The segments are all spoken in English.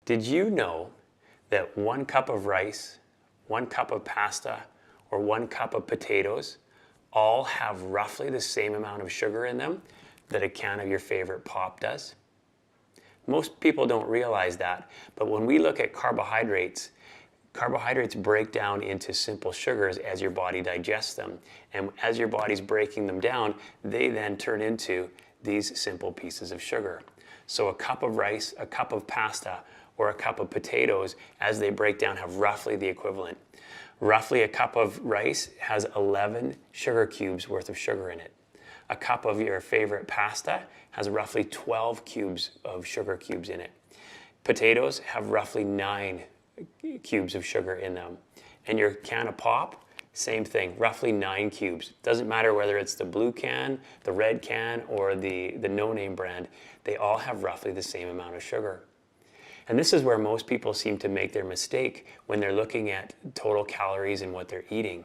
Did you know that 1 cup of rice, 1 cup of pasta, or 1 cup of potatoes all have roughly the same amount of sugar in them that a can of your favorite pop does? Most people don't realize that, but when we look at carbohydrates, carbohydrates break down into simple sugars as your body digests them. And as your body's breaking them down, they then turn into these simple pieces of sugar. So a cup of rice, a cup of pasta, or a cup of potatoes, as they break down, have roughly the equivalent. Roughly a cup of rice has 11 sugar cubes worth of sugar in it. A cup of your favorite pasta has roughly 12 cubes of sugar cubes in it. Potatoes have roughly 9 cubes of sugar in them. And your can of pop, same thing, roughly 9 cubes. Doesn't matter whether it's the blue can, the red can, or the no-name brand, they all have roughly the same amount of sugar. And this is where most people seem to make their mistake when they're looking at total calories and what they're eating.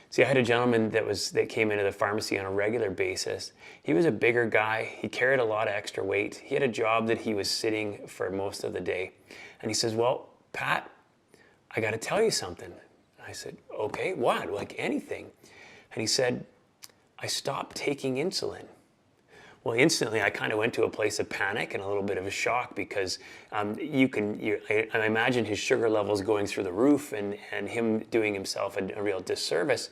See, I had a gentleman that came into the pharmacy on a regular basis. He was a bigger guy. He carried a lot of extra weight. He had a job that he was sitting for most of the day. And he says, "Well, Pat, I got to tell you something." I said, "Okay, what? Like anything?" And he said, "I stopped taking insulin." Well, instantly I kind of went to a place of panic and a little bit of a shock because I imagine his sugar levels going through the roof and him doing himself a real disservice.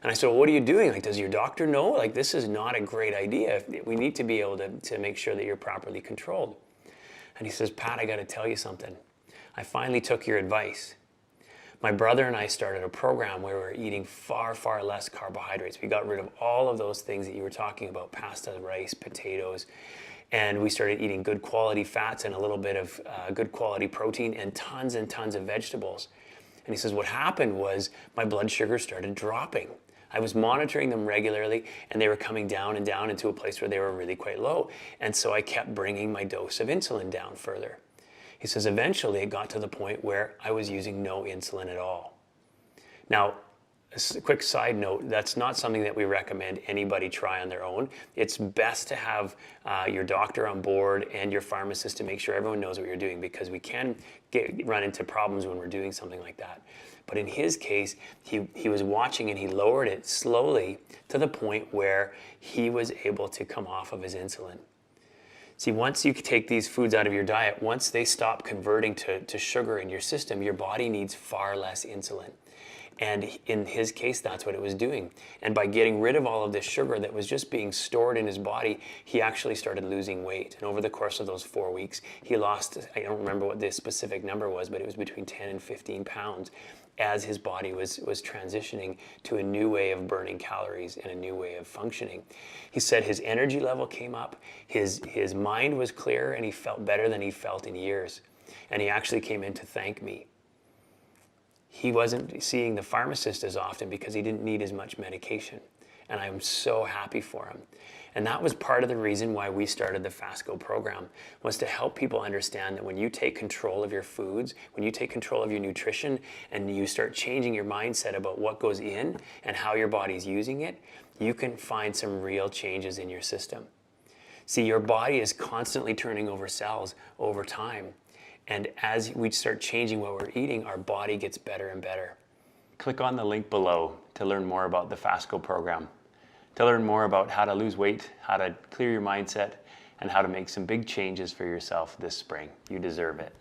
And I said, "Well, what are you doing? Like, does your doctor know? Like, this is not a great idea. We need to be able to make sure that you're properly controlled." And he says, "Pat, I got to tell you something. I finally took your advice. My brother and I started a program where we're eating far, far less carbohydrates. We got rid of all of those things that you were talking about, pasta, rice, potatoes, and we started eating good quality fats and a little bit of good quality protein and tons of vegetables." And he says, "What happened was my blood sugar started dropping. I was monitoring them regularly and they were coming down and down into a place where they were really quite low. And so I kept bringing my dose of insulin down further." He says, "Eventually it got to the point where I was using no insulin at all." Now, a quick side note, that's not something that we recommend anybody try on their own. It's best to have your doctor on board and your pharmacist to make sure everyone knows what you're doing, because we can run into problems when we're doing something like that. But in his case, he was watching and he lowered it slowly to the point where he was able to come off of his insulin. See, once you take these foods out of your diet, once they stop converting to sugar in your system, your body needs far less insulin. And in his case, that's what it was doing. And by getting rid of all of this sugar that was just being stored in his body, he actually started losing weight. And over the course of those 4 weeks, he lost, I don't remember what the specific number was, but it was between 10 and 15 pounds as his body was transitioning to a new way of burning calories and a new way of functioning. He said his energy level came up, his mind was clearer, and he felt better than he felt in years. And he actually came in to thank me. He wasn't seeing the pharmacist as often because he didn't need as much medication. And I'm so happy for him. And that was part of the reason why we started the FastGo program, was to help people understand that when you take control of your foods, when you take control of your nutrition, and you start changing your mindset about what goes in and how your body's using it, you can find some real changes in your system. See, your body is constantly turning over cells over time. And as we start changing what we're eating, our body gets better and better. Click on the link below to learn more about the FastGo program, to learn more about how to lose weight, how to clear your mindset, and how to make some big changes for yourself this spring. You deserve it.